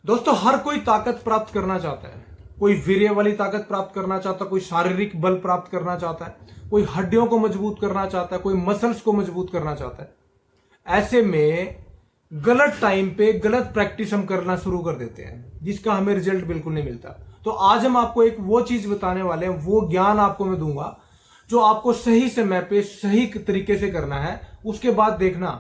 दोस्तों, हर कोई ताकत प्राप्त करना चाहता है। कोई वीर्य वाली ताकत प्राप्त करना चाहता है, कोई शारीरिक बल प्राप्त करना चाहता है, कोई हड्डियों को मजबूत करना चाहता है, कोई मसल्स को मजबूत करना चाहता है। ऐसे में गलत टाइम पे गलत प्रैक्टिस हम करना शुरू कर देते हैं, जिसका हमें रिजल्ट बिल्कुल नहीं मिलता। तो आज हम आपको एक वो चीज बताने वाले हैं, वो ज्ञान आपको मैं दूंगा जो आपको सही समय पे सही तरीके से करना है। उसके बाद देखना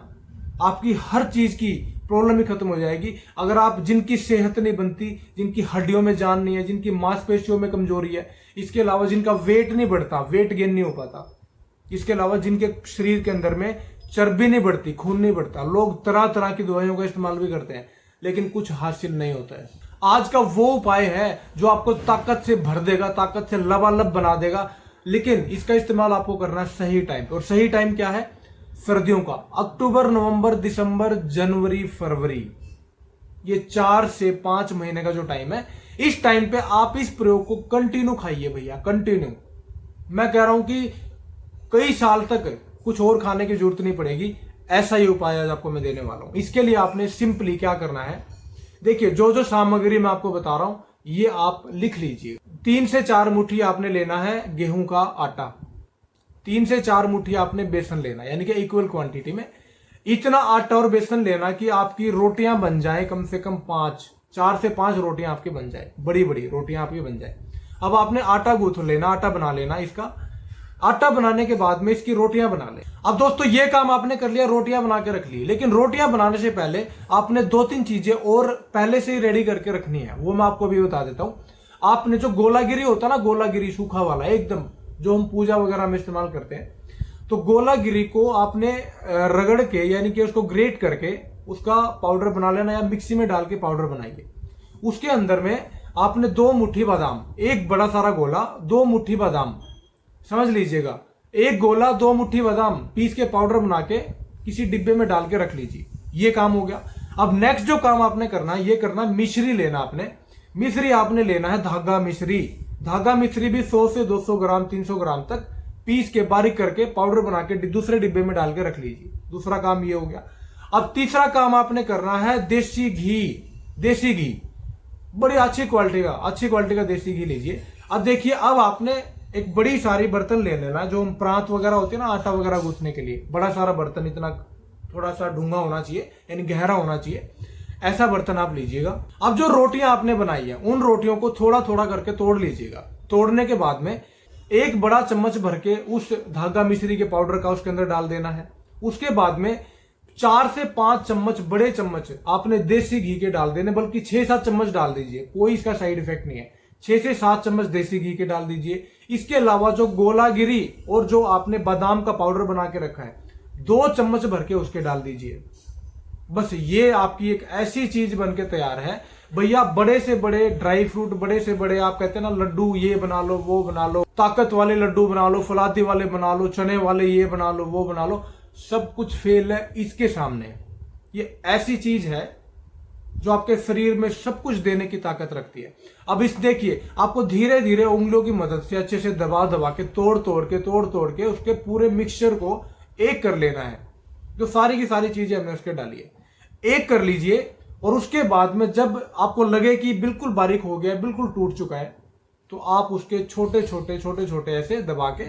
आपकी हर चीज की प्रॉब्लम ही खत्म हो जाएगी। अगर आप जिनकी सेहत नहीं बनती, जिनकी हड्डियों में जान नहीं है, जिनकी मांसपेशियों में कमजोरी है, इसके अलावा जिनका वेट नहीं बढ़ता, वेट गेन नहीं हो पाता, इसके अलावा जिनके शरीर के अंदर में चर्बी नहीं बढ़ती, खून नहीं बढ़ता, लोग तरह तरह की दवाइयों का इस्तेमाल भी करते हैं लेकिन कुछ हासिल नहीं होता है। आज का वो उपाय है जो आपको ताकत से भर देगा, ताकत से लबालब बना देगा। लेकिन इसका इस्तेमाल आपको करना है सही टाइम पे। और सही टाइम क्या है? सर्दियों का। अक्टूबर, नवंबर, दिसंबर, जनवरी, फरवरी, ये 4 से 5 महीने का जो टाइम है, इस टाइम पे आप इस प्रयोग को कंटिन्यू खाइए भैया, कंटिन्यू। मैं कह रहा हूं कि कई साल तक कुछ और खाने की जरूरत नहीं पड़ेगी। ऐसा ही उपाय आज आपको मैं देने वाला हूं। इसके लिए आपने सिंपली क्या करना है, देखिए जो जो सामग्री मैं आपको बता रहा हूं ये आप लिख लीजिए। 3 से 4 मुट्ठी आपने लेना है गेहूं का आटा, 3 से 4 मुट्ठी आपने बेसन लेना, यानी कि इक्वल क्वांटिटी में इतना आटा और बेसन लेना कि आपकी रोटियां बन जाए कम से कम 4 से 5 रोटियां आपकी बन जाए, बड़ी बड़ी रोटियां आपकी बन जाए। अब आपने आटा गूंथ लेना, आटा बना लेना। इसका आटा बनाने के बाद में इसकी रोटियां बना ले। अब दोस्तों ये काम आपने कर लिया, रोटियां बना के रख ली। लेकिन रोटियां बनाने से पहले आपने 2-3 चीजें और पहले से ही रेडी करके रखनी है, वो मैं आपको अभी बता देता हूं। आपने जो गोलागिरी होता है ना, गोलागिरी सूखा वाला एकदम, जो हम पूजा वगैरह में इस्तेमाल करते हैं, तो गोलागिरी को आपने रगड़ के, यानी कि उसको ग्रेट करके उसका पाउडर बना लेना, या मिक्सी में डाल के पाउडर बनाइए। उसके अंदर में आपने 2 मुट्ठी बादाम, एक बड़ा सारा गोला, 2 मुट्ठी बादाम, समझ लीजिएगा, एक गोला 2 मुट्ठी बादाम पीस के पाउडर बना के किसी डिब्बे में डाल के रख लीजिए। ये काम हो गया। अब नेक्स्ट जो काम आपने करना है, ये करना है मिश्री लेना आपने। मिश्री आपने लेना है धागा मिश्री। धागा मिश्री भी 100 से 200 ग्राम 300 ग्राम तक पीस के बारीक करके पाउडर बना के दूसरे डिब्बे में डाल के रख लीजिए। दूसरा काम ये हो गया। अब तीसरा काम आपने करना है देसी घी। देसी घी बड़ी अच्छी क्वालिटी का देसी घी लीजिए। अब देखिए, अब आपने एक बड़ी सारी बर्तन ले लेना, जो हम प्रांत वगैरह होते हैं ना, आटा वगैरह गूंथने के लिए, बड़ा सारा बर्तन, इतना थोड़ा सा डूंगा होना चाहिए, यानी गहरा होना चाहिए, ऐसा बर्तन आप लीजिएगा। अब जो रोटियां आपने बनाई है, उन रोटियों को थोड़ा थोड़ा करके तोड़ लीजिएगा। तोड़ने के बाद में एक बड़ा चम्मच भर के उस धागा मिश्री के पाउडर का उसके अंदर डाल देना है। उसके बाद में 4 से 5 चम्मच, बड़े चम्मच आपने देसी घी के डाल देने, बल्कि 6-7 चम्मच डाल दीजिए, कोई इसका साइड इफेक्ट नहीं है। 6 से 7 चम्मच देसी घी के डाल दीजिए। इसके अलावा जो गोलागिरी और जो आपने बादाम का पाउडर बना के रखा है, 2 चम्मच भर के उसके डाल दीजिए। बस ये आपकी एक ऐसी चीज बन के तैयार है भैया। बड़े से बड़े ड्राई फ्रूट, बड़े से बड़े आप कहते हैं ना लड्डू, ये बना लो, वो बना लो, ताकत वाले लड्डू बना लो, फुलादी वाले बना लो, चने वाले ये बना लो, वो बना लो, सब कुछ फेल है इसके सामने। ये ऐसी चीज है जो आपके शरीर में सब कुछ देने की ताकत रखती है। अब इस देखिए, आपको धीरे धीरे उंगलियों की मदद से अच्छे से दबा दबा के, तोड़ तोड़ के उसके पूरे मिक्सचर को एक कर लेना है। जो सारी की सारी चीजें हमने उसके डाली है, एक कर लीजिए। और उसके बाद में जब आपको लगे कि बिल्कुल बारीक हो गया, बिल्कुल टूट चुका है, तो आप उसके छोटे छोटे ऐसे दबा के,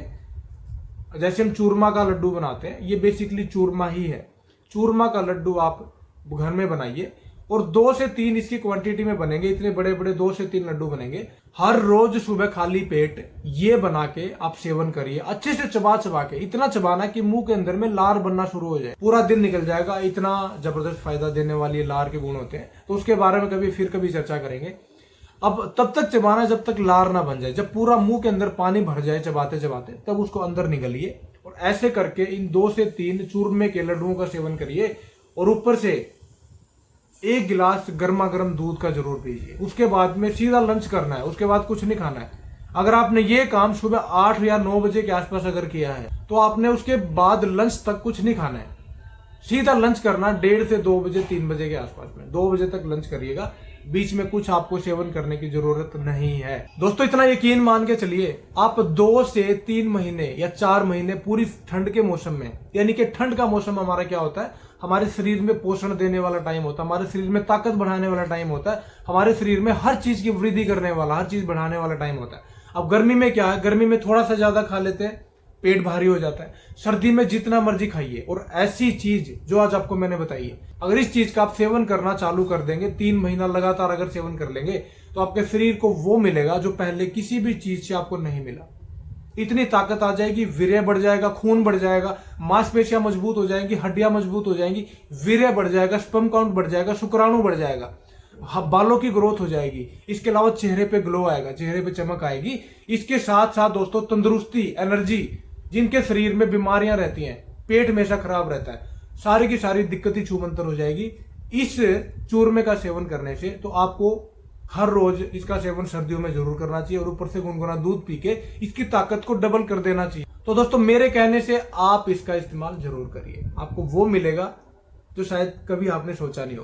जैसे हम चूरमा का लड्डू बनाते हैं, ये बेसिकली चूरमा ही है। चूरमा का लड्डू आप घर में बनाइए और 2 से 3 इसकी क्वांटिटी में बनेंगे। इतने बड़े बड़े 2 से 3 लड्डू बनेंगे। हर रोज सुबह खाली पेट ये बना के आप सेवन करिए, अच्छे से चबा के, इतना चबाना कि मुंह के अंदर में लार बनना शुरू हो जाए, पूरा दिन निकल जाएगा। इतना जबरदस्त फायदा देने वाली लार के गुण होते हैं, तो उसके बारे में कभी चर्चा करेंगे। अब तब तक चबाना जब तक लार ना बन जाए, जब पूरा मुंह के अंदर पानी भर जाए चबाते तब उसको अंदर निगलिए। और ऐसे करके इन 2 से 3 चूरमे के लड्डुओं का सेवन करिए। और ऊपर से 1 गिलास गर्मा गर्म दूध का जरूर पीजिए। उसके बाद में सीधा लंच करना है, उसके बाद कुछ नहीं खाना है। अगर आपने ये काम सुबह 8 या 9 बजे के आसपास अगर किया है, तो आपने उसके बाद लंच तक कुछ नहीं खाना है, सीधा लंच करना 1:30 से 2 बजे 3 बजे के आसपास में। 2 बजे तक लंच करिएगा, बीच में कुछ आपको सेवन करने की जरूरत नहीं है। दोस्तों इतना यकीन मान के चलिए, आप 2 से 3 महीने या 4 महीने पूरी ठंड के मौसम में, यानी कि ठंड का मौसम हमारा क्या होता है, हमारे शरीर में पोषण देने वाला टाइम होता है, हमारे शरीर में ताकत बढ़ाने वाला टाइम होता है, हमारे शरीर में हर चीज की वृद्धि करने वाला, हर चीज बढ़ाने वाला टाइम होता है। अब गर्मी में क्या है, गर्मी में थोड़ा सा ज्यादा खा लेते हैं, पेट भारी हो जाता है। सर्दी में जितना मर्जी खाइए, और ऐसी चीज जो आज आपको मैंने बताई है, अगर इस चीज का आप सेवन करना चालू कर देंगे, 3 महीना लगातार अगर सेवन कर लेंगे, तो आपके शरीर को वो मिलेगा जो पहले किसी भी चीज से आपको नहीं मिला। इतनी ताकत आ जाएगी, वीर्य बढ़ जाएगा, खून बढ़ जाएगा, मांसपेशियां मजबूत हो जाएंगी, हड्डियां मजबूत हो जाएंगी, वीर्य बढ़ जाएगा, स्पर्म काउंट बढ़ जाएगा, शुक्राणु बढ़ जाएगा, बालों की ग्रोथ हो जाएगी। इसके अलावा चेहरे पे ग्लो आएगा, चेहरे पे चमक आएगी। इसके साथ साथ दोस्तों तंदुरुस्ती, एनर्जी, जिनके शरीर में बीमारियां रहती हैं, पेट हमेशा खराब रहता है, सारी की सारी दिक्कतें छूमंतर हो जाएगी इस चूरमे का सेवन करने से। तो आपको हर रोज इसका सेवन सर्दियों में जरूर करना चाहिए, और ऊपर से गुनगुना दूध पी के इसकी ताकत को डबल कर देना चाहिए। तो दोस्तों मेरे कहने से आप इसका इस्तेमाल जरूर करिए, आपको वो मिलेगा जो शायद कभी आपने सोचा नहीं होगा।